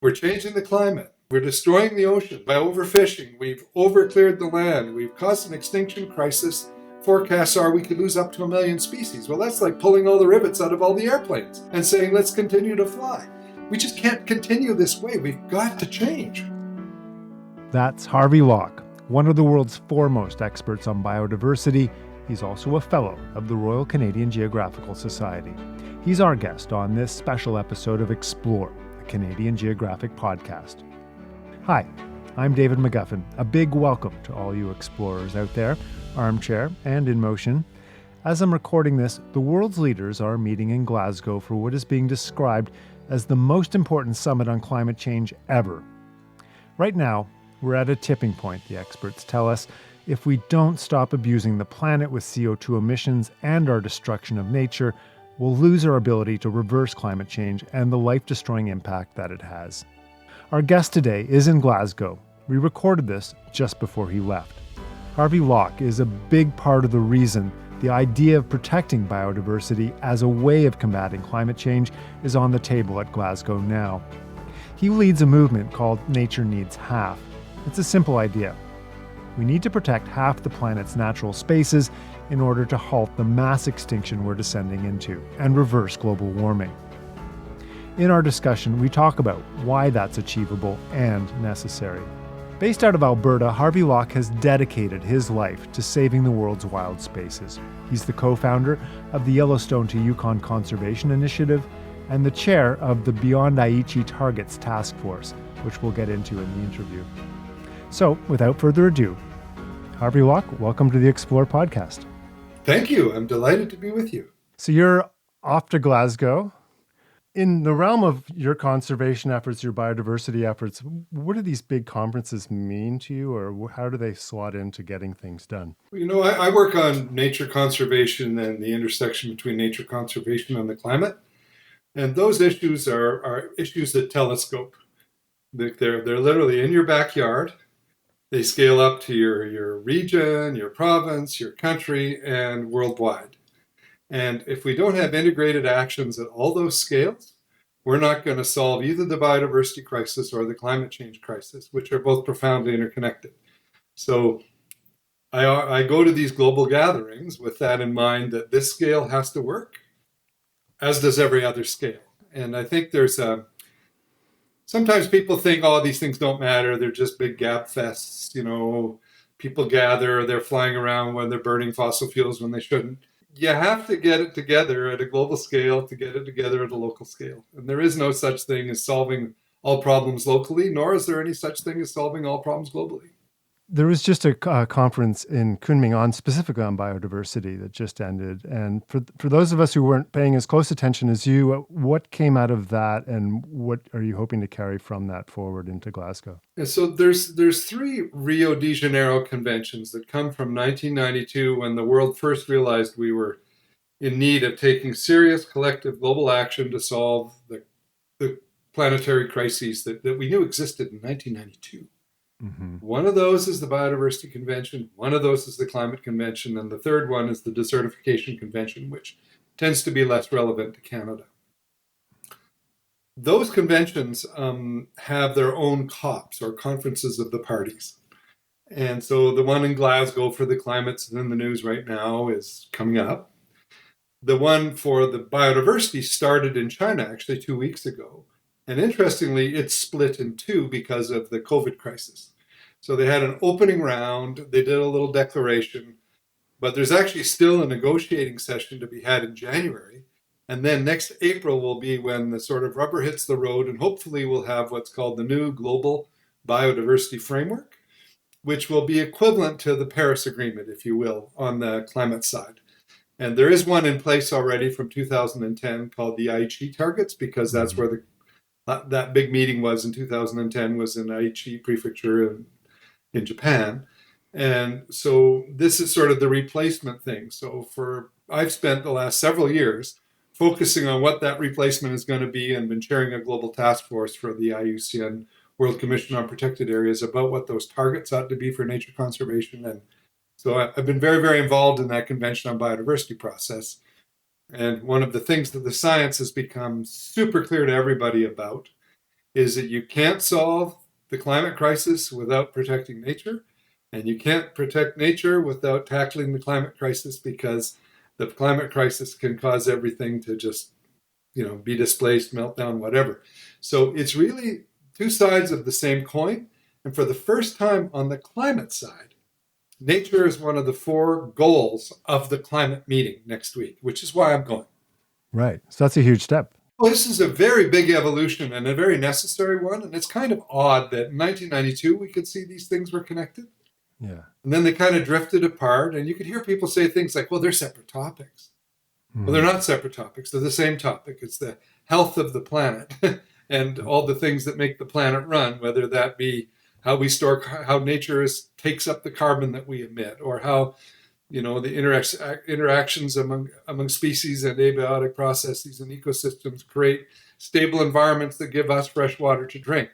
We're changing the climate. We're destroying the ocean by overfishing. We've overcleared the land. We've caused an extinction crisis. Forecasts are we could lose up to 1 million species. Well, that's like pulling all the rivets out of all the airplanes and saying, let's continue to fly. We just can't continue this way. We've got to change. That's Harvey Locke, one of the world's foremost experts on biodiversity. He's also a fellow of the Royal Canadian Geographical Society. He's our guest on this special episode of Explore, the Canadian Geographic podcast. Hi, I'm David McGuffin. A big welcome to all you explorers out there, armchair and in motion. As I'm recording this, the world's leaders are meeting in Glasgow for what is being described as the most important summit on climate change ever. Right now, we're at a tipping point, the experts tell us. If we don't stop abusing the planet with CO2 emissions and our destruction of nature, we'll lose our ability to reverse climate change and the life-destroying impact that it has. Our guest today is in Glasgow. We recorded this just before he left. Harvey Locke is a big part of the reason the idea of protecting biodiversity as a way of combating climate change is on the table at Glasgow now. He leads a movement called Nature Needs Half. It's a simple idea. We need to protect half the planet's natural spaces in order to halt the mass extinction we're descending into and reverse global warming. In our discussion, we talk about why that's achievable and necessary. Based out of Alberta, Harvey Locke has dedicated his life to saving the world's wild spaces. He's the co-founder of the Yellowstone to Yukon Conservation Initiative and the chair of the Beyond Aichi Targets Task Force, which we'll get into in the interview. So, without further ado, Harvey Locke, welcome to the Explore podcast. Thank you. I'm delighted to be with you. So you're off to Glasgow. In the realm of your conservation efforts, your biodiversity efforts, what do these big conferences mean to you, or how do they slot into getting things done? You know, I work on nature conservation and the intersection between nature conservation and the climate. And those issues are issues that telescope. They're literally in your backyard. They scale up to your region, your province, your country, and worldwide. And if we don't have integrated actions at all those scales, we're not going to solve either the biodiversity crisis or the climate change crisis, which are both profoundly interconnected. So I go to these global gatherings with that in mind, that this scale has to work, as does every other scale. And I think sometimes people think, oh, these things don't matter. They're just big gab fests. You know, people gather, they're flying around when they're burning fossil fuels when they shouldn't. You have to get it together at a global scale to get it together at a local scale. And there is no such thing as solving all problems locally, nor is there any such thing as solving all problems globally. There was just a conference in Kunming specifically on biodiversity that just ended. And for those of us who weren't paying as close attention as you, what came out of that and what are you hoping to carry from that forward into Glasgow? And so there's 3 Rio de Janeiro conventions that come from 1992, when the world first realized we were in need of taking serious collective global action to solve the planetary crises that we knew existed in 1992. Mm-hmm. One of those is the Biodiversity Convention, one of those is the Climate Convention, and the third one is the Desertification Convention, which tends to be less relevant to Canada. Those conventions have their own COPs, or conferences of the parties. And so the one in Glasgow for the climate's in the news right now is coming up. The one for the biodiversity started in China actually 2 weeks ago. And interestingly, it's split in 2 because of the COVID crisis. So they had an opening round, they did a little declaration, but there's actually still a negotiating session to be had in January. And then next April will be when the sort of rubber hits the road, and hopefully we'll have what's called the new Global Biodiversity Framework, which will be equivalent to the Paris Agreement, if you will, on the climate side. And there is one in place already from 2010 called the Aichi targets, because that's where that big meeting was in 2010, was in Aichi Prefecture in Japan. And so this is sort of the replacement thing. So I've spent the last several years focusing on what that replacement is going to be, and been chairing a global task force for the IUCN World Commission on Protected Areas about what those targets ought to be for nature conservation. And so I've been very, very involved in that Convention on Biodiversity process. And one of the things that the science has become super clear to everybody about is that you can't solve the climate crisis without protecting nature, and you can't protect nature without tackling the climate crisis, because the climate crisis can cause everything to just, be displaced, melt down, whatever. So it's really two sides of the same coin. And for the first time on the climate side, nature is one of the four goals of the climate meeting next week, which is why I'm going. Right. So that's a huge step. Well, this is a very big evolution and a very necessary one. And it's kind of odd that in 1992 we could see these things were connected. Yeah. And then they kind of drifted apart. And you could hear people say things like, well, they're separate topics. Well, they're not separate topics. They're the same topic. It's the health of the planet and all the things that make the planet run, whether that be how we store, how nature takes up the carbon that we emit, or how, the interactions among species and abiotic processes and ecosystems create stable environments that give us fresh water to drink,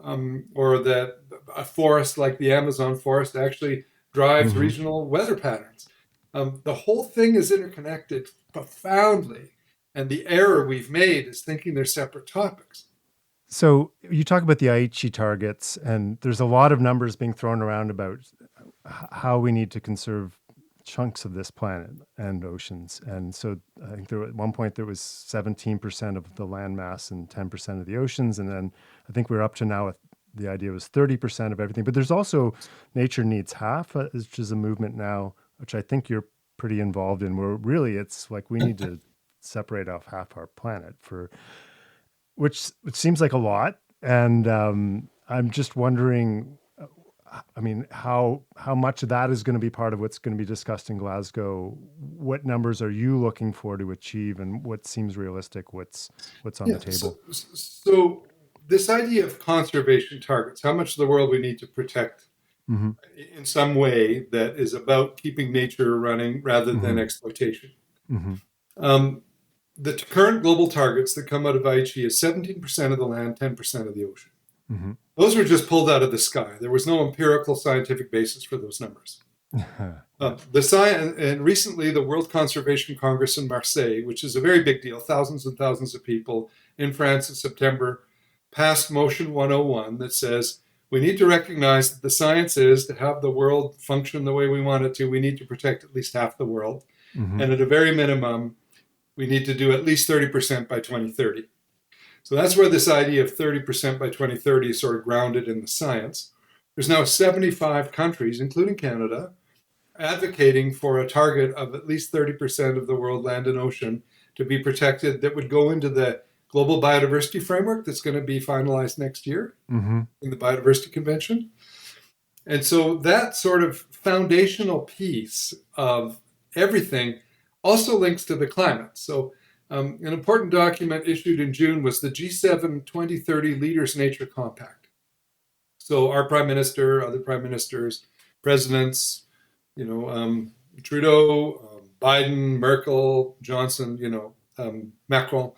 or that a forest like the Amazon forest actually drives regional weather patterns. The whole thing is interconnected profoundly, and the error we've made is thinking they're separate topics. So you talk about the Aichi targets, and there's a lot of numbers being thrown around about how we need to conserve chunks of this planet and oceans. And so I think at one point there was 17% of the land mass and 10% of the oceans. And then I think we're up to now with the idea was 30% of everything. But there's also nature needs half, which is a movement now, which I think you're pretty involved in, where really it's like we need to separate off half our planet which seems like a lot. And I'm just wondering, how much of that is going to be part of what's going to be discussed in Glasgow? What numbers are you looking for to achieve, and what seems realistic? What's on the table? So this idea of conservation targets, how much of the world we need to protect in some way that is about keeping nature running rather than exploitation. The current global targets that come out of Aichi is 17% of the land, 10% of the ocean. Those were just pulled out of the sky. There was no empirical scientific basis for those numbers. And recently, the World Conservation Congress in Marseille, which is a very big deal, thousands and thousands of people in France in September, passed Motion 101 that says we need to recognize that the science is to have the world function the way we want it to. We need to protect at least half the world. And at a very minimum, we need to do at least 30% by 2030. So that's where this idea of 30% by 2030 is sort of grounded in the science. There's now 75 countries, including Canada, advocating for a target of at least 30% of the world land and ocean to be protected that would go into the global biodiversity framework that's going to be finalized next year in the Biodiversity Convention. And so that sort of foundational piece of everything also links to the climate. So an important document issued in June was the G7 2030 Leaders Nature Compact. So our prime minister, other prime ministers, presidents, Trudeau, Biden, Merkel, Johnson, Macron,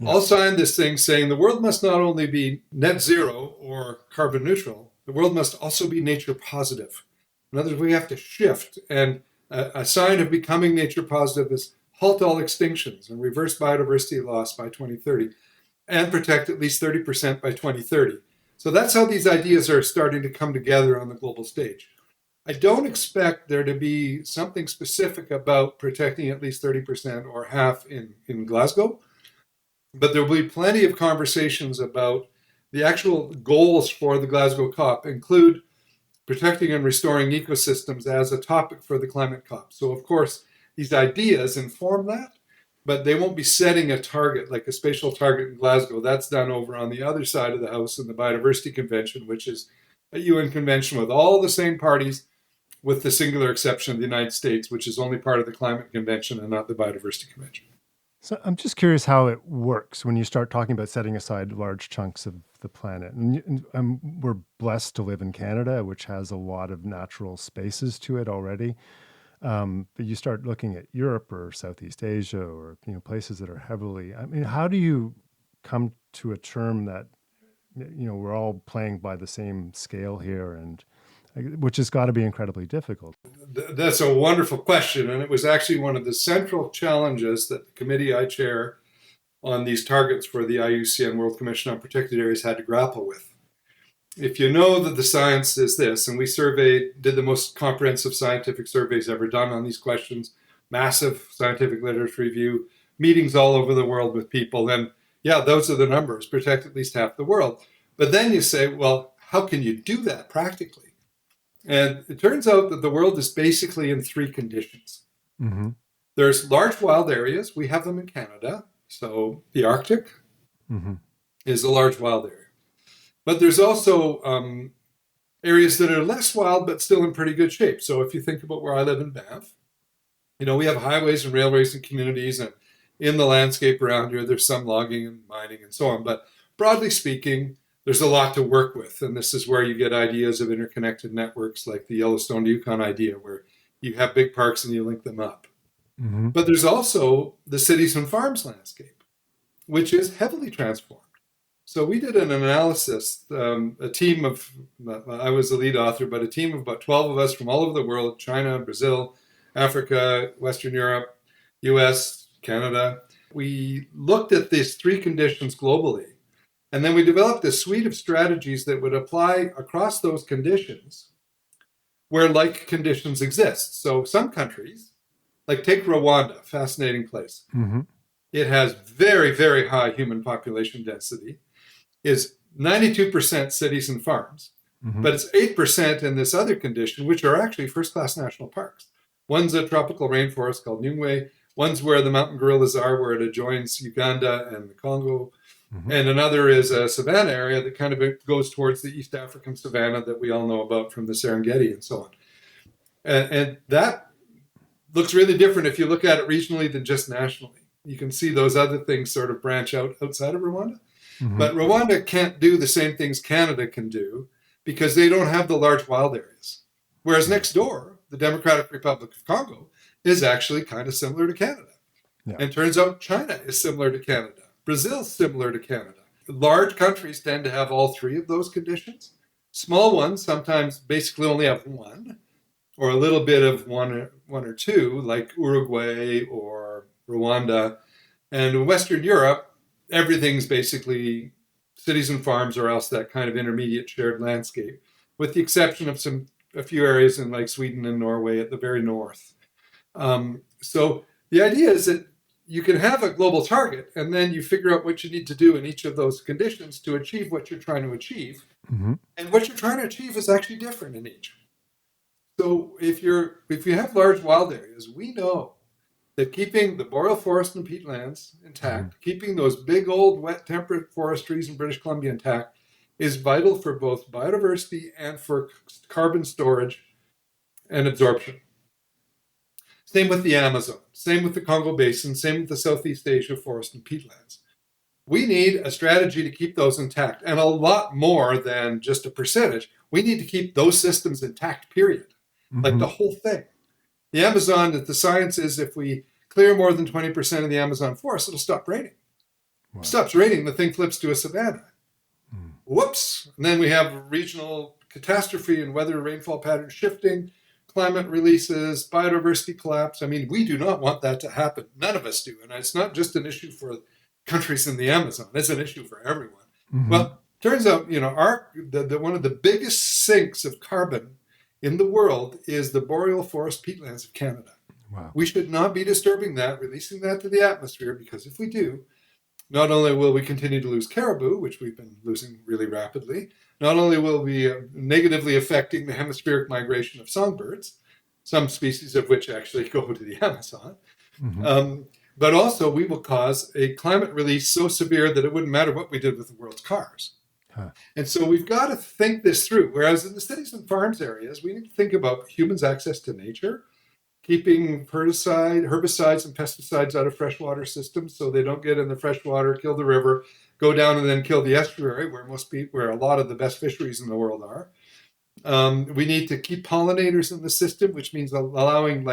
all signed this thing saying the world must not only be net zero or carbon neutral, the world must also be nature positive. In other words, we have to shift. And a sign of becoming nature positive is halt all extinctions and reverse biodiversity loss by 2030 and protect at least 30% by 2030. So that's how these ideas are starting to come together on the global stage. I don't expect there to be something specific about protecting at least 30% or half in Glasgow, but there will be plenty of conversations about the actual goals for the Glasgow COP include protecting and restoring ecosystems as a topic for the climate COP. So of course, these ideas inform that, but they won't be setting a target, like a spatial target in Glasgow. That's done over on the other side of the house in the Biodiversity Convention, which is a UN convention with all the same parties, with the singular exception of the United States, which is only part of the Climate Convention and not the Biodiversity Convention. So I'm just curious how it works when you start talking about setting aside large chunks of the planet. And we're blessed to live in Canada, which has a lot of natural spaces to it already. But you start looking at Europe or Southeast Asia or places that are heavily. How do you come to a term that we're all playing by the same scale here, and which has got to be incredibly difficult? That's a wonderful question, and it was actually one of the central challenges that the committee I chair on these targets for the IUCN World Commission on Protected Areas had to grapple with. If you know that the science is this, and we did the most comprehensive scientific surveys ever done on these questions, massive scientific literature review, meetings all over the world with people, then yeah, those are the numbers, protect at least half the world. But then you say, well, how can you do that practically? And it turns out that the world is basically in three conditions. Mm-hmm. There's large wild areas. We have them in Canada. So the Arctic is a large wild area. But there's also areas that are less wild, but still in pretty good shape. So if you think about where I live in Banff, we have highways and railways and communities, and in the landscape around here, there's some logging and mining and so on. But broadly speaking, there's a lot to work with. And this is where you get ideas of interconnected networks like the Yellowstone to Yukon idea, where you have big parks and you link them up. Mm-hmm. But there's also the cities and farms landscape, which is heavily transformed. So we did an analysis, a team of, I was the lead author, but a team of about 12 of us from all over the world, China, Brazil, Africa, Western Europe, US, Canada. We looked at these three conditions globally. And then we developed a suite of strategies that would apply across those conditions where like conditions exist. So some countries, like take Rwanda, fascinating place. Mm-hmm. It has very, very high human population density, is 92% cities and farms, but it's 8% in this other condition, which are actually first-class national parks. One's a tropical rainforest called Nyungwe, one's where the mountain gorillas are, where it adjoins Uganda and the Congo, and another is a savanna area that kind of goes towards the East African savanna that we all know about from the Serengeti and so on. And that looks really different if you look at it regionally than just nationally. You can see those other things sort of branch out outside of Rwanda. But Rwanda can't do the same things Canada can do because they don't have the large wild areas. Whereas next door, the Democratic Republic of Congo is actually kind of similar to Canada. Yeah. And turns out China is similar to Canada. Brazil's similar to Canada. Large countries tend to have all three of those conditions. Small ones sometimes basically only have one, or a little bit of one or two, like Uruguay or Rwanda. And in Western Europe, everything's basically cities and farms or else that kind of intermediate shared landscape, with the exception of a few areas in like Sweden and Norway at the very north. So the idea is that you can have a global target and then you figure out what you need to do in each of those conditions to achieve what you're trying to achieve. And what you're trying to achieve is actually different in each. So if you have large wild areas, we know that keeping the boreal forest and peatlands intact, keeping those big old wet temperate forest trees in British Columbia intact is vital for both biodiversity and for carbon storage and absorption. Same with the Amazon, same with the Congo Basin, same with the Southeast Asia forest and peatlands. We need a strategy to keep those intact, and a lot more than just a percentage. We need to keep those systems intact, period. Like the whole thing. The Amazon, the science is if we clear more than 20% of the Amazon forest, it'll stop raining. Wow. Stops raining, the thing flips to a savanna. Whoops. And then we have regional catastrophe and weather rainfall patterns shifting, climate releases, biodiversity collapse. I mean, we do not want that to happen. None of us do. And it's not just an issue for countries in the Amazon. It's an issue for everyone. Well, turns out, one of the biggest sinks of carbon in the world is the boreal forest peatlands of Canada. Wow. We should not be disturbing that, releasing that to the atmosphere, because if we do, not only will we continue to lose caribou, which we've been losing really rapidly, not only will we negatively affecting the hemispheric migration of songbirds, some species of which actually go to the Amazon, but also we will cause a climate release so severe that it wouldn't matter what we did with the world's cars. And so we've got to think this through. Whereas in the cities and farms areas, we need to think about humans' access to nature, keeping herbicides and pesticides out of freshwater systems so they don't get in the freshwater, kill the river, go down and then kill the estuary, where a lot of the best fisheries in the world are. We need to keep pollinators in the system, which means allowing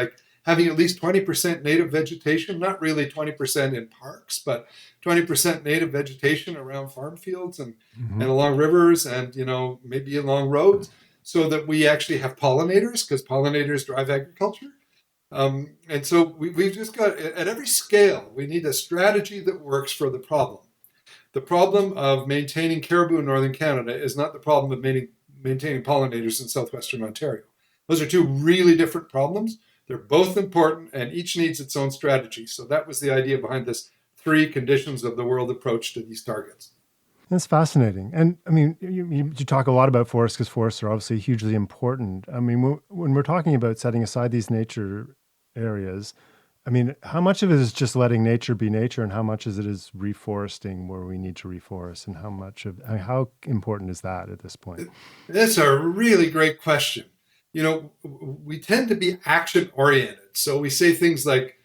having at least 20% native vegetation, not really 20% in parks, but 20% native vegetation around farm fields and along rivers and, maybe along roads, so that we actually have pollinators, because pollinators drive agriculture. And so we've just got, at every scale, we need a strategy that works for the problem. The problem of maintaining caribou in northern Canada is not the problem of maintaining pollinators in southwestern Ontario. Those are two really different problems. They're both important, and each needs its own strategy. So that was the idea behind this 3 conditions of the world approach to these targets. That's fascinating. And I mean, you talk a lot about forests because forests are obviously hugely important. I mean, when we're talking about setting aside these nature areas, I mean, how much of it is just letting nature be nature, and how much of it is reforesting where we need to reforest, and how important is that at this point? That's a really great question. We tend to be action oriented. So we say things like,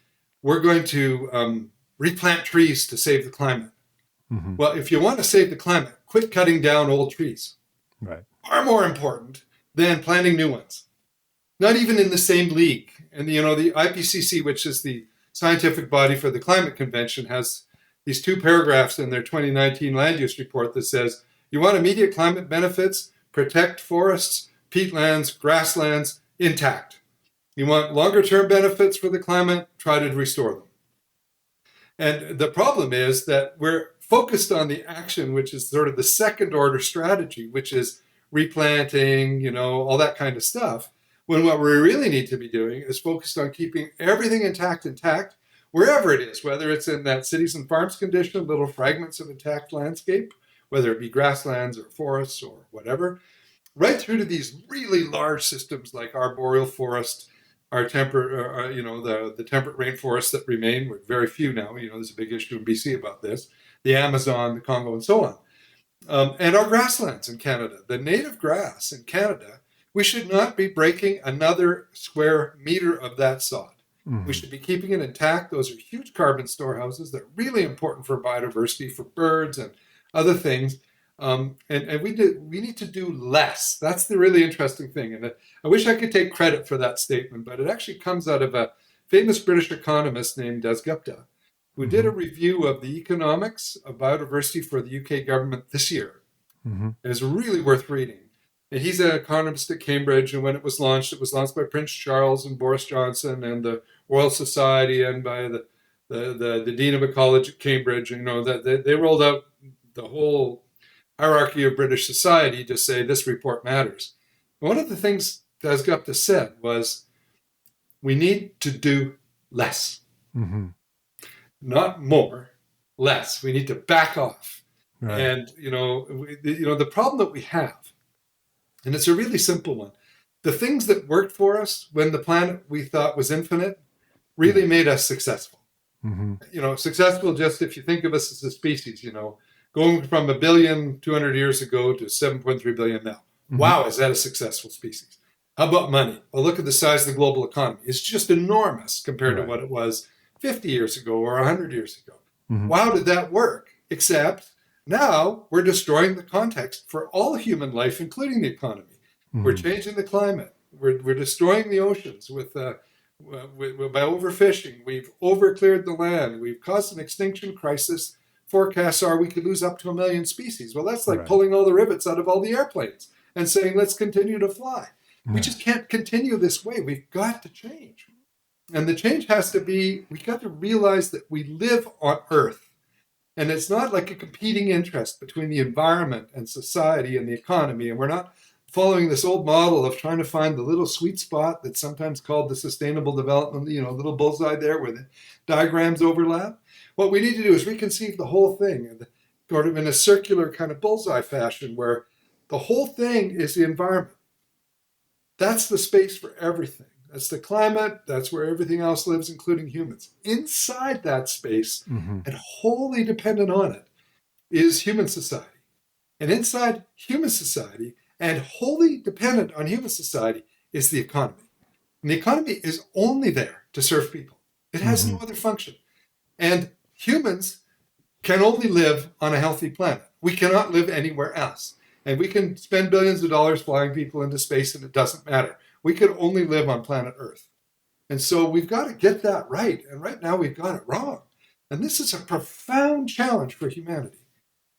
we're going to replant trees to save the climate. Mm-hmm. Well, if you want to save the climate, quit cutting down old trees. Right. Far more important than planting new ones. Not even in the same league. And the IPCC, which is the scientific body for the Climate Convention, has these 2 paragraphs in their 2019 land use report that says, you want immediate climate benefits, protect forests, peatlands, grasslands intact. You want longer term benefits for the climate, try to restore them. And the problem is that we're focused on the action, which is sort of the second order strategy, which is replanting, all that kind of stuff. When what we really need to be doing is focused on keeping everything intact, wherever it is, whether it's in that cities and farms condition, little fragments of intact landscape, whether it be grasslands or forests or whatever, right through to these really large systems like arboreal forest, our the temperate rainforests that remain, with very few now. There's a big issue in BC about this, the Amazon, the Congo, and so on. And our grasslands in Canada, the native grass in Canada, we should not be breaking another square meter of that sod. Mm-hmm. We should be keeping it intact. Those are huge carbon storehouses that are really important for biodiversity, for birds and other things. And we need to do less. That's the really interesting thing. And I wish I could take credit for that statement, but it actually comes out of a famous British economist named Des Gupta, who did a review of the economics of biodiversity for the UK government this year. Mm-hmm. And it's really worth reading. And he's an economist at Cambridge, and when it was launched by Prince Charles and Boris Johnson and the Royal Society and by the Dean of Ecology at Cambridge. That they rolled out the whole hierarchy of British society to say this report matters. And one of the things Des Gupta said was, we need to do less. Mm-hmm. Not more, less. We need to back off. Right. And, the problem that we have, and it's a really simple one, the things that worked for us when the planet we thought was infinite really made us successful. Mm-hmm. Successful just if you think of us as a species, going from 1 billion 200 years ago to 7.3 billion now. Mm-hmm. Wow, is that a successful species? How about money? Well, look at the size of the global economy. It's just enormous compared to what it was 50 years ago or 100 years ago. Mm-hmm. Wow, did that work? Except now we're destroying the context for all human life, including the economy. Mm-hmm. We're changing the climate. We're destroying the oceans by overfishing. We've overcleared the land. We've caused an extinction crisis. Forecasts are we could lose up to 1 million species. Well, that's like pulling all the rivets out of all the airplanes and saying, let's continue to fly. Mm-hmm. We just can't continue this way. We've got to change. And the change has to be, we've got to realize that we live on Earth. And it's not like a competing interest between the environment and society and the economy. And we're not following this old model of trying to find the little sweet spot that's sometimes called the sustainable development, little bullseye there where the diagrams overlap. What we need to do is reconceive the whole thing sort of in a circular kind of bullseye fashion where the whole thing is the environment. That's the space for everything. That's the climate. That's where everything else lives, including humans. Inside that space, and wholly dependent on it, is human society. And inside human society, and wholly dependent on human society, is the economy. And the economy is only there to serve people. It has no other function. And humans can only live on a healthy planet. We cannot live anywhere else. And we can spend billions of dollars flying people into space, and it doesn't matter. We could only live on planet Earth. And so we've got to get that right. And right now we've got it wrong. And this is a profound challenge for humanity.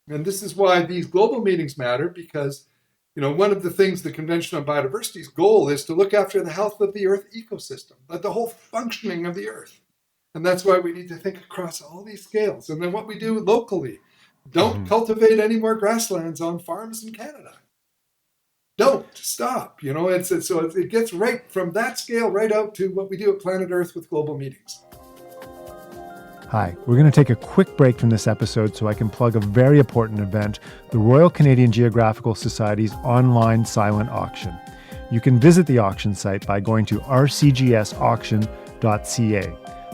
And this is why these global meetings matter, because One of the things the Convention on Biodiversity's goal is to look after the health of the Earth ecosystem, like the whole functioning of the Earth. And that's why we need to think across all these scales. And then what we do locally, don't cultivate any more grasslands on farms in Canada. Don't stop. So it gets right from that scale right out to what we do at Planet Earth with global meetings. Hi, we're going to take a quick break from this episode so I can plug a very important event, the Royal Canadian Geographical Society's online silent auction. You can visit the auction site by going to rcgsauction.ca.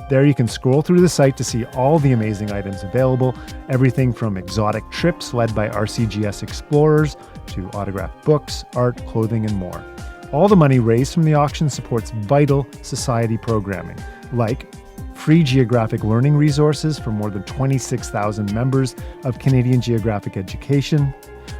There you can scroll through the site to see all the amazing items available, everything from exotic trips led by RCGS explorers to autographed books, art, clothing, and more. All the money raised from the auction supports vital society programming, like free geographic learning resources for more than 26,000 members of Canadian Geographic Education,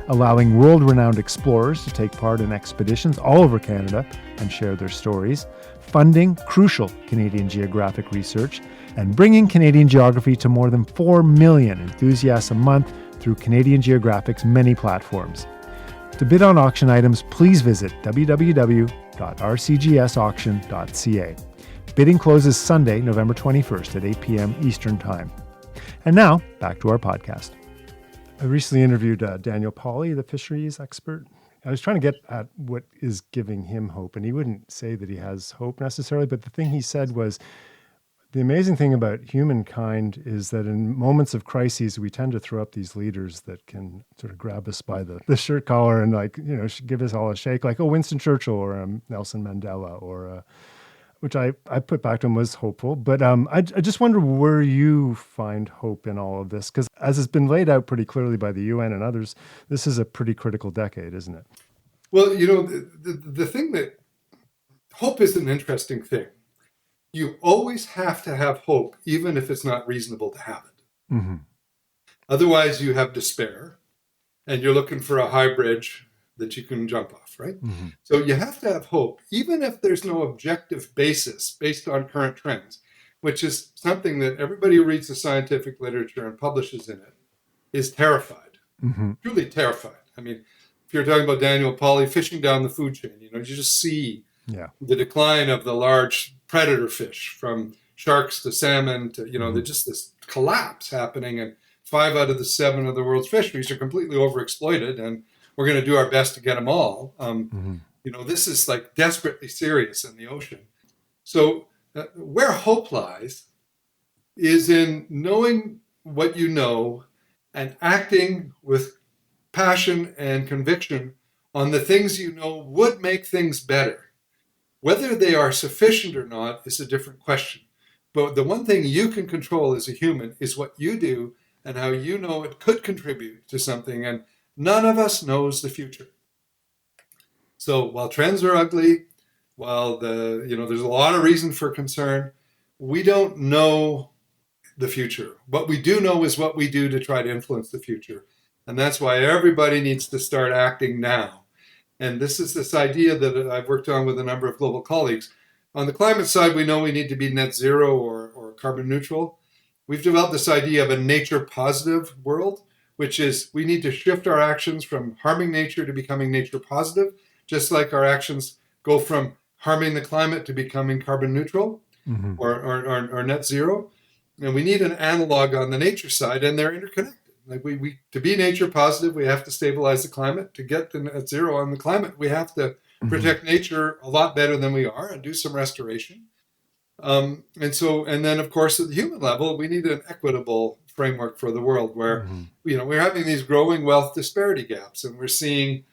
allowing world-renowned explorers to take part in expeditions all over Canada and share their stories, funding crucial Canadian geographic research, and bringing Canadian geography to more than 4 million enthusiasts a month through Canadian Geographic's many platforms. To bid on auction items, please visit www.rcgsauction.ca. Bidding closes Sunday, November 21st at 8 p.m. Eastern Time. And now, back to our podcast. I recently interviewed Daniel Pauly, the fisheries expert. I was trying to get at what is giving him hope, and he wouldn't say that he has hope necessarily, but the thing he said was, the amazing thing about humankind is that in moments of crises, we tend to throw up these leaders that can sort of grab us by the shirt collar and give us all a shake, like, Winston Churchill or Nelson Mandela, or which I put back to him was hopeful. But I just wonder where you find hope in all of this, because as it's been laid out pretty clearly by the UN and others, this is a pretty critical decade, isn't it? Well, the thing that hope is an interesting thing. You always have to have hope, even if it's not reasonable to have it. Mm-hmm. Otherwise, you have despair, and you're looking for a high bridge that you can jump off, right? Mm-hmm. So you have to have hope, even if there's no objective basis based on current trends, which is something that everybody who reads the scientific literature and publishes in it is terrified, truly terrified. I mean, if you're talking about Daniel Pauly fishing down the food chain, you just see the decline of the large predator fish, from sharks to salmon to, there's just this collapse happening, and 5 out of the 7 of the world's fisheries are completely overexploited, and we're going to do our best to get them all. This is like desperately serious in the ocean. So where hope lies is in knowing what you know and acting with passion and conviction on the things you know would make things better. Whether they are sufficient or not is a different question. But the one thing you can control as a human is what you do and how you know it could contribute to something. And none of us knows the future. So while trends are ugly, while there's a lot of reason for concern, we don't know the future. What we do know is what we do to try to influence the future. And that's why everybody needs to start acting now. And this is this idea that I've worked on with a number of global colleagues. On the climate side, we know we need to be net zero or carbon neutral. We've developed this idea of a nature positive world, which is we need to shift our actions from harming nature to becoming nature positive, just like our actions go from harming the climate to becoming carbon neutral or net zero. And we need an analog on the nature side, and they're interconnected. Like we to be nature positive, we have to stabilize the climate. To get to net zero on the climate, we have to protect nature a lot better than we are and do some restoration. And then of course at the human level, we need an equitable framework for the world where we're having these growing wealth disparity gaps, and we're seeing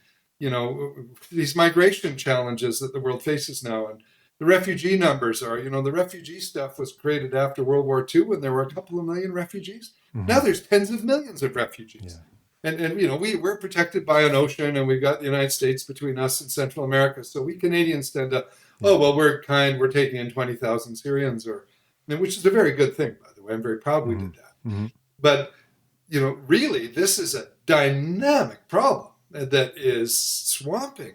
these migration challenges that the world faces now. And the refugee numbers are, the refugee stuff was created after World War II when there were a couple of million refugees. Now there's tens of millions of refugees. Yeah. And we're protected by an ocean, and we've got the United States between us and Central America. So we Canadians tend to, we're kind, we're taking in 20,000 Syrians, which is a very good thing, by the way. I'm very proud we did that. But, really, this is a dynamic problem that is swamping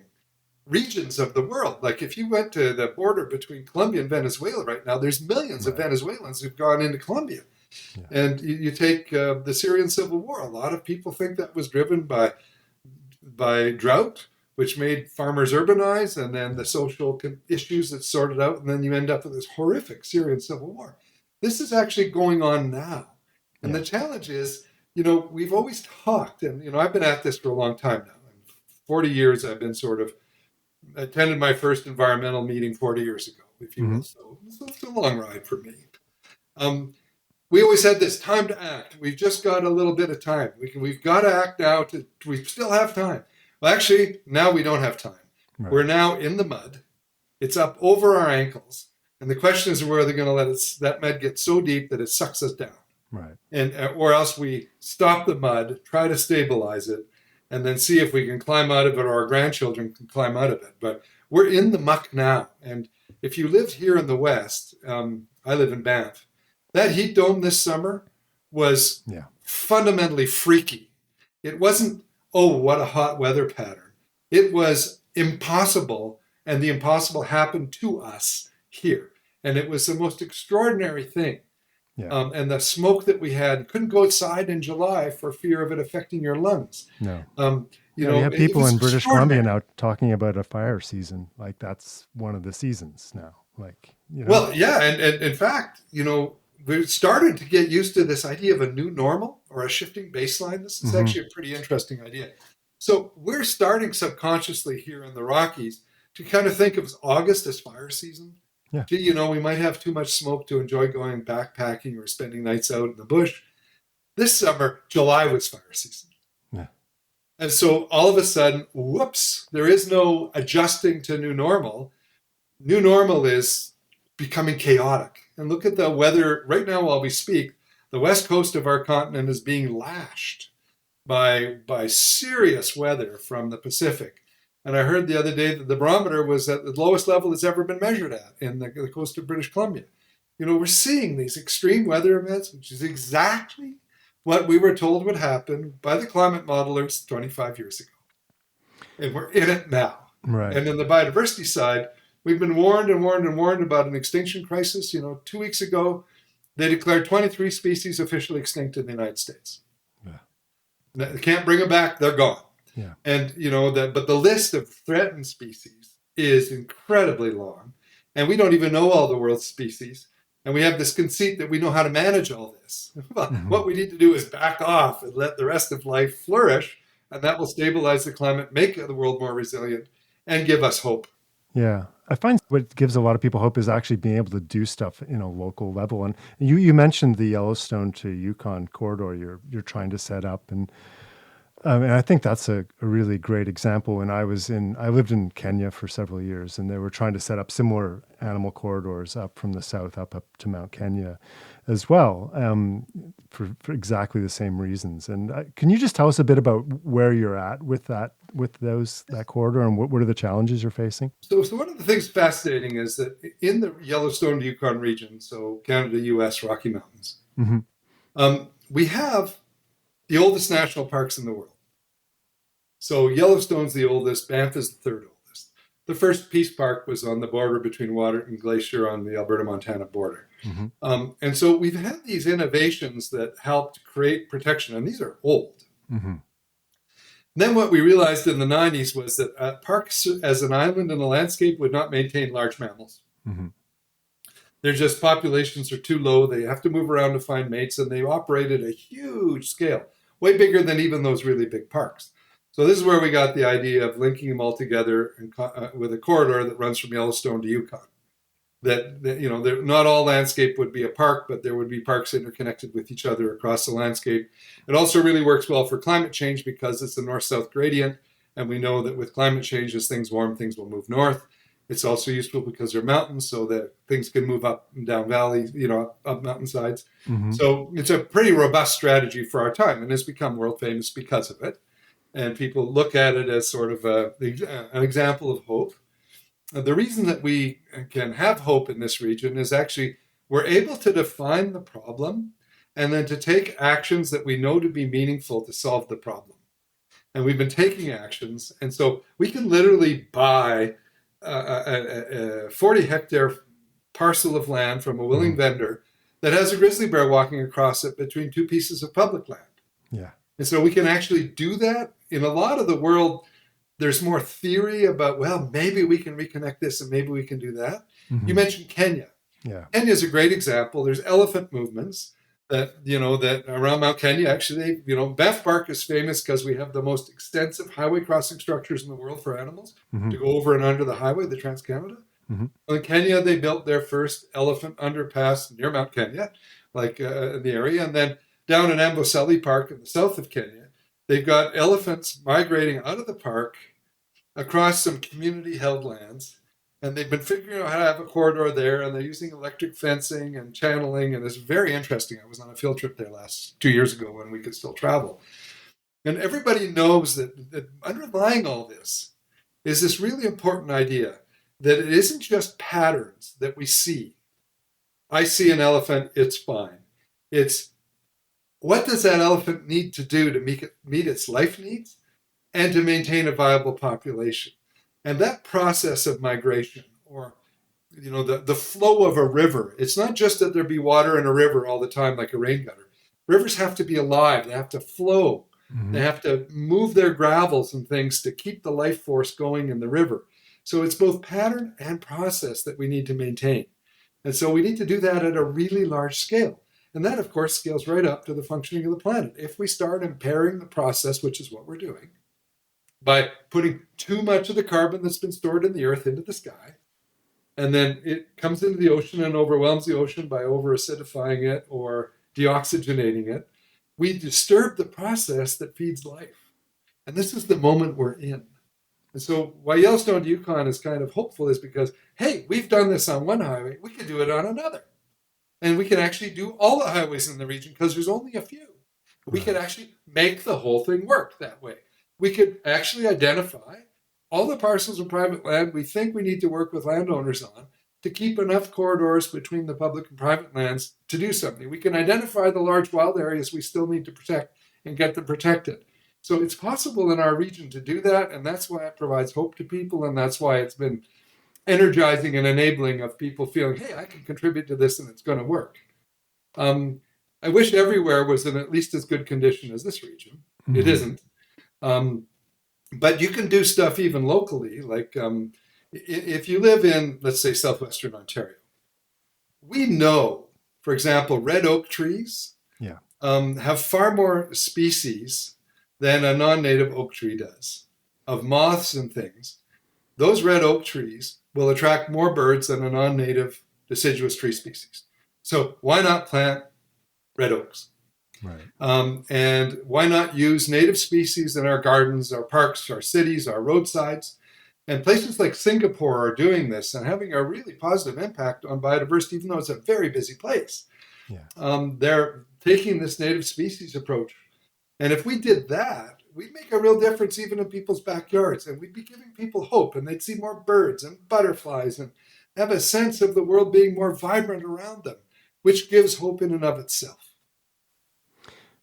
regions of the world. Like if you went to the border between Colombia and Venezuela right now, there's millions of Venezuelans who've gone into Colombia. Yeah. And you take the Syrian civil war. A lot of people think that was driven by drought which made farmers urbanize, and then the social issues that sorted out, and then you end up with this horrific Syrian civil war. This is actually going on now. And the challenge is, we've always talked, and, I've been at this for a long time now. 40 years I've been attended my first environmental meeting 40 years ago, if you will. So it's a long ride for me. We always had this time to act. We've just got a little bit of time. We've got to act now. We still have time. Well, actually, now we don't have time. Right. We're now in the mud. It's up over our ankles. And the question is, where are they going to let that mud get so deep that it sucks us down? Right. And or else we stop the mud, try to stabilize it, and then see if we can climb out of it, or our grandchildren can climb out of it. But we're in the muck now. And if you lived here in the West, I live in Banff, that heat dome this summer was fundamentally freaky. It wasn't, oh, what a hot weather pattern. It was impossible, and the impossible happened to us here. And it was the most extraordinary thing. Yeah. And the smoke that we had, couldn't go outside in July for fear of it affecting your lungs. No. We have people in British Columbia now talking about a fire season. Like that's one of the seasons now. Well, yeah. And in fact, we've started to get used to this idea of a new normal or a shifting baseline. This is actually a pretty interesting idea. So we're starting subconsciously here in the Rockies to kind of think of August as fire season. Yeah. Gee, we might have too much smoke to enjoy going backpacking or spending nights out in the bush. This summer, July was fire season. Yeah. And so all of a sudden, whoops, there is no adjusting to new normal. New normal is becoming chaotic. And look at the weather right now while we speak. The west coast of our continent is being lashed by serious weather from the Pacific. And I heard the other day that the barometer was at the lowest level it's ever been measured at in the coast of British Columbia. We're seeing these extreme weather events, which is exactly what we were told would happen by the climate modelers 25 years ago. And we're in it now. Right. And on the biodiversity side, we've been warned and warned and warned about an extinction crisis. 2 weeks ago, they declared 23 species officially extinct in the United States. Yeah. They can't bring them back. They're gone. Yeah. And, but the list of threatened species is incredibly long. And we don't even know all the world's species. And we have this conceit that we know how to manage all this. Well, what we need to do is back off and let the rest of life flourish. And that will stabilize the climate, make the world more resilient, and give us hope. Yeah. I find what gives a lot of people hope is actually being able to do stuff in a local level. And you mentioned the Yellowstone to Yukon corridor you're trying to set up. And I think that's a really great example. When I lived in Kenya for several years, and they were trying to set up similar animal corridors up from the south up to Mount Kenya as well, for exactly the same reasons. And can you just tell us a bit about where you're at with that corridor, and what are the challenges you're facing? So one of the things fascinating is that in the Yellowstone to Yukon region, so Canada, U.S., Rocky Mountains, we have the oldest national parks in the world. So Yellowstone's the oldest, Banff is the third oldest. The first Peace Park was on the border between Waterton Glacier on the Alberta-Montana border. And so we've had these innovations that helped create protection, and these are old. Then what we realized in the 90s was that parks as an island in a landscape would not maintain large mammals. Their just populations are too low. They have to move around to find mates, and they operate at a huge scale, way bigger than even those really big parks. So this is where we got the idea of linking them all together with a corridor that runs from Yellowstone to Yukon. That not all landscape would be a park, but there would be parks interconnected with each other across the landscape. It also really works well for climate change because it's a north-south gradient, and we know that with climate change, as things warm, things will move north. It's also useful because they're mountains, so that things can move up and down valleys, up mountainsides. So it's a pretty robust strategy for our time, and has become world famous because of it. And people look at it as sort of an example of hope. The reason that we can have hope in this region is actually we're able to define the problem and then to take actions that we know to be meaningful to solve the problem. And we've been taking actions. And so we can literally buy a 40-hectare parcel of land from a willing vendor that has a grizzly bear walking across it between two pieces of public land. Yeah. And so we can actually do that. In a lot of the world, there's more theory about, well, maybe we can reconnect this and maybe we can do that. You Mm-hmm. mentioned Kenya. Yeah. Kenya is a great example. There's elephant movements that around Mount Kenya. Actually, Banff Park is famous because we have the most extensive highway crossing structures in the world for animals Mm-hmm. to go over and under the highway, the Trans-Canada. Mm-hmm. In Kenya, they built their first elephant underpass near Mount Kenya, in the area. And then down in Amboseli Park in the south of Kenya, they've got elephants migrating out of the park across some community-held lands. And they've been figuring out how to have a corridor there, and they're using electric fencing and channeling, and it's very interesting. I was on a field trip there 2 years ago when we could still travel. And everybody knows that underlying all this is this really important idea that it isn't just patterns that we see. I see an elephant, it's fine. It's what does that elephant need to do to meet its life needs and to maintain a viable population? And that process of migration, or the flow of a river, it's not just that there be water in a river all the time like a rain gutter. Rivers have to be alive. They have to flow. Mm-hmm. They have to move their gravels and things to keep the life force going in the river. So it's both pattern and process that we need to maintain. And so we need to do that at a really large scale. And that, of course, scales right up to the functioning of the planet. If we start impairing the process, which is what we're doing, by putting too much of the carbon that's been stored in the earth into the sky, and then it comes into the ocean and overwhelms the ocean by over-acidifying it or deoxygenating it, we disturb the process that feeds life. And this is the moment we're in. And so why Yellowstone to Yukon is kind of hopeful is because, hey, we've done this on one highway, we can do it on another. And we can actually do all the highways in the region because there's only a few. We can actually make the whole thing work that way. We could actually identify all the parcels of private land we think we need to work with landowners on to keep enough corridors between the public and private lands to do something. We can identify the large wild areas we still need to protect and get them protected. So it's possible in our region to do that, and that's why it provides hope to people, and that's why it's been energizing and enabling of people feeling, hey, I can contribute to this and it's going to work. I wish everywhere was in at least as good condition as this region. Mm-hmm. It isn't. But you can do stuff even locally, like if you live in, let's say, southwestern Ontario. We know, for example, red oak trees have far more species than a non-native oak tree does, of moths and things. Those red oak trees will attract more birds than a non-native deciduous tree species. So why not plant red oaks? Right. And why not use native species in our gardens, our parks, our cities, our roadsides? And places like Singapore are doing this and having a really positive impact on biodiversity, even though it's a very busy place. Yeah. They're taking this native species approach. And if we did that, we'd make a real difference even in people's backyards. And we'd be giving people hope. And they'd see more birds and butterflies and have a sense of the world being more vibrant around them, which gives hope in and of itself.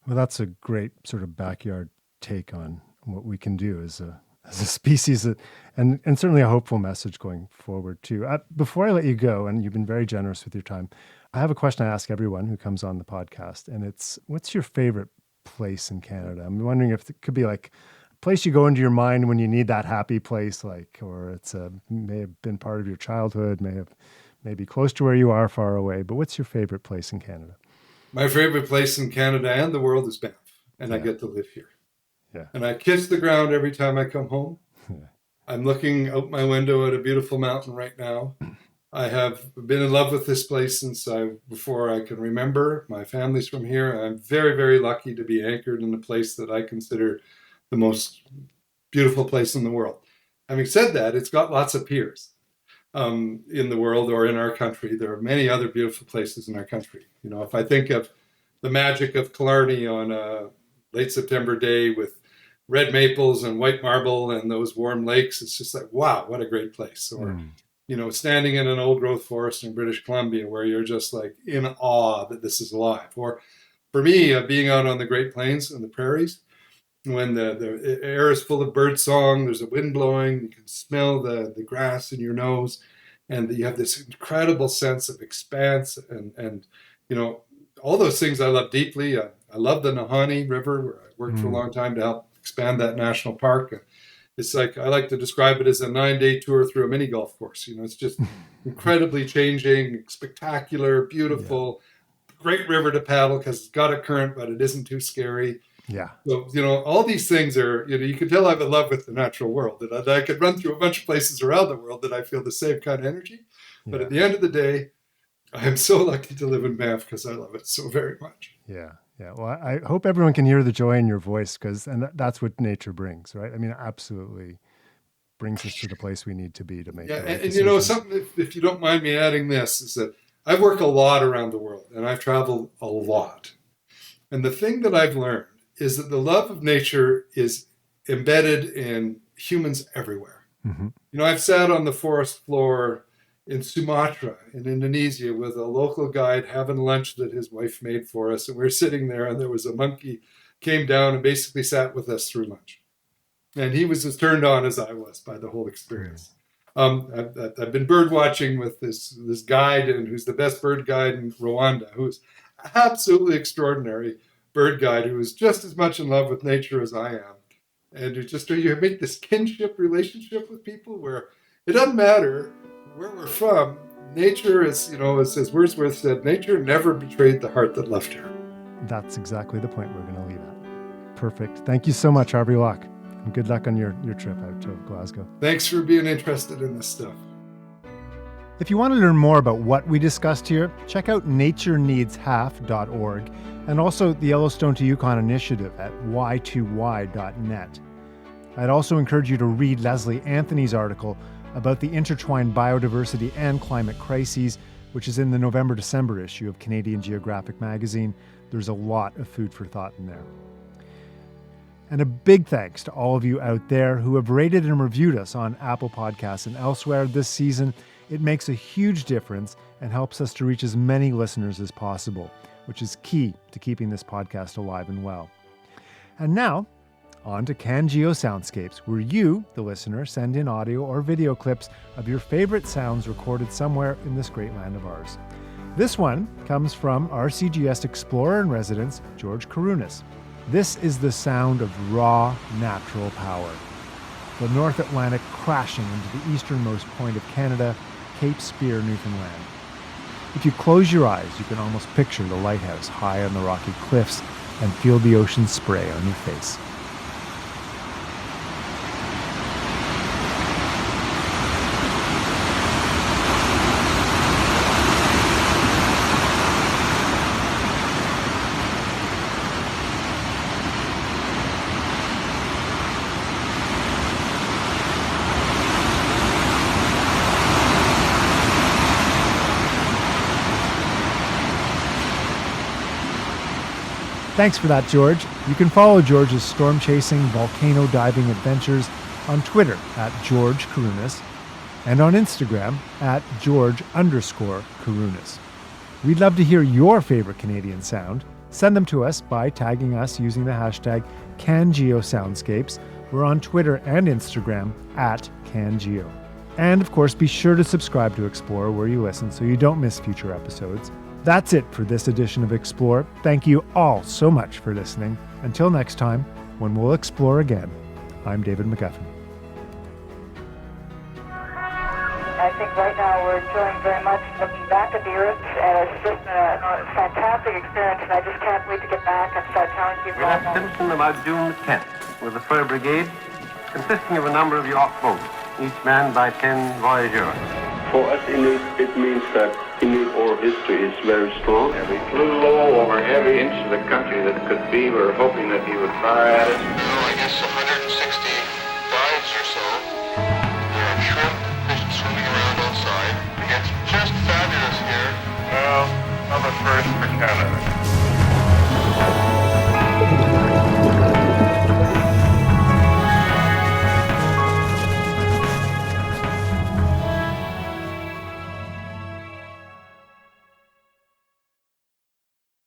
Well, that's a great sort of backyard take on what we can do as a species, and certainly a hopeful message going forward too. Before I let you go, and you've been very generous with your time, I have a question I ask everyone who comes on the podcast, and it's, what's your favorite place in Canada? I'm wondering if it could be like a place you go into your mind when you need that happy place, or it's may have been part of your childhood, may be close to where you are, far away. But what's your favorite place in Canada? My favorite place in Canada and the world is Banff, and I get to live here. Yeah. And I kiss the ground every time I come home. Yeah. I'm looking out my window at a beautiful mountain right now. I have been in love with this place since before I can remember. My family's from here. I'm very, very lucky to be anchored in a place that I consider the most beautiful place in the world. Having said that, it's got lots of peers in the world or in our country. There are many other beautiful places in our country. You know, if I think of the magic of Killarney on a late September day with red maples and white marble and those warm lakes, it's just like, wow, what a great place. Or, you know, standing in an old growth forest in British Columbia where you're just like in awe that this is alive. Or for me, being out on the Great Plains and the prairies, when the air is full of bird song, there's a wind blowing, you can smell the grass in your nose, and you have this incredible sense of expanse and you know, all those things I love deeply. I love the Nahanni River, where I worked for a long time to help expand that national park. It's like, I like to describe it as a 9-day tour through a mini golf course. It's just incredibly changing, spectacular, beautiful, great river to paddle because it's got a current, but it isn't too scary. Yeah. So, all these things are, you can tell I'm in love with the natural world. That I could run through a bunch of places around the world that I feel the same kind of energy. But at the end of the day, I am so lucky to live in Banff because I love it so very much. Yeah. Yeah. Well, I hope everyone can hear the joy in your voice and that's what nature brings, right? I mean, it absolutely brings us to the place we need to be to make. Yeah. And something, if you don't mind me adding this, is that I've worked a lot around the world and I've traveled a lot. And the thing that I've learned is that the love of nature is embedded in humans everywhere. Mm-hmm. I've sat on the forest floor in Sumatra, in Indonesia, with a local guide having lunch that his wife made for us. And we were sitting there and there was a monkey came down and basically sat with us through lunch. And he was as turned on as I was by the whole experience. I've been bird watching with this guide, and who's the best bird guide in Rwanda, who's absolutely extraordinary bird guide, who is just as much in love with nature as I am. And you make this kinship relationship with people where it doesn't matter where we're from. Nature is, as Wordsworth said, nature never betrayed the heart that loved her. That's exactly the point we're going to leave at. Perfect. Thank you so much, Harvey Locke. And good luck on your trip out to Glasgow. Thanks for being interested in this stuff. If you want to learn more about what we discussed here, check out natureneedshalf.org and also the Yellowstone to Yukon Initiative at y2y.net. I'd also encourage you to read Leslie Anthony's article about the intertwined biodiversity and climate crises, which is in the November-December issue of Canadian Geographic magazine. There's a lot of food for thought in there. And a big thanks to all of you out there who have rated and reviewed us on Apple Podcasts and elsewhere this season. It makes a huge difference and helps us to reach as many listeners as possible, which is key to keeping this podcast alive and well. And now, on to CanGeo Soundscapes, where you, the listener, send in audio or video clips of your favorite sounds recorded somewhere in this great land of ours. This one comes from RCGS Explorer in Residence, George Karunas. This is the sound of raw, natural power. The North Atlantic crashing into the easternmost point of Canada, Cape Spear, Newfoundland. If you close your eyes, you can almost picture the lighthouse high on the rocky cliffs and feel the ocean spray on your face. Thanks for that, George. You can follow George's storm-chasing, volcano diving adventures on Twitter at George Karunas and on Instagram at George_Karunas. We'd love to hear your favorite Canadian sound. Send them to us by tagging us using the hashtag CanGeoSoundscapes. We're on Twitter and Instagram at CanGeo. And of course, be sure to subscribe to Explore where you listen so you don't miss future episodes. That's it for this edition of Explore. Thank you all so much for listening. Until next time, when we'll explore again, I'm David McGuffin. I think right now we're enjoying very much looking back at the Earth, and it's just a fantastic experience, and I just can't wait to get back and start telling people. We left Simpson about June the 10th with the fur brigade, consisting of a number of yacht boats, each manned by 10 voyageurs. For us Inuit, it means that Inuit oral history is very strong. We flew low over every inch of the country that could be. We were hoping that he would fire at us. I guess 100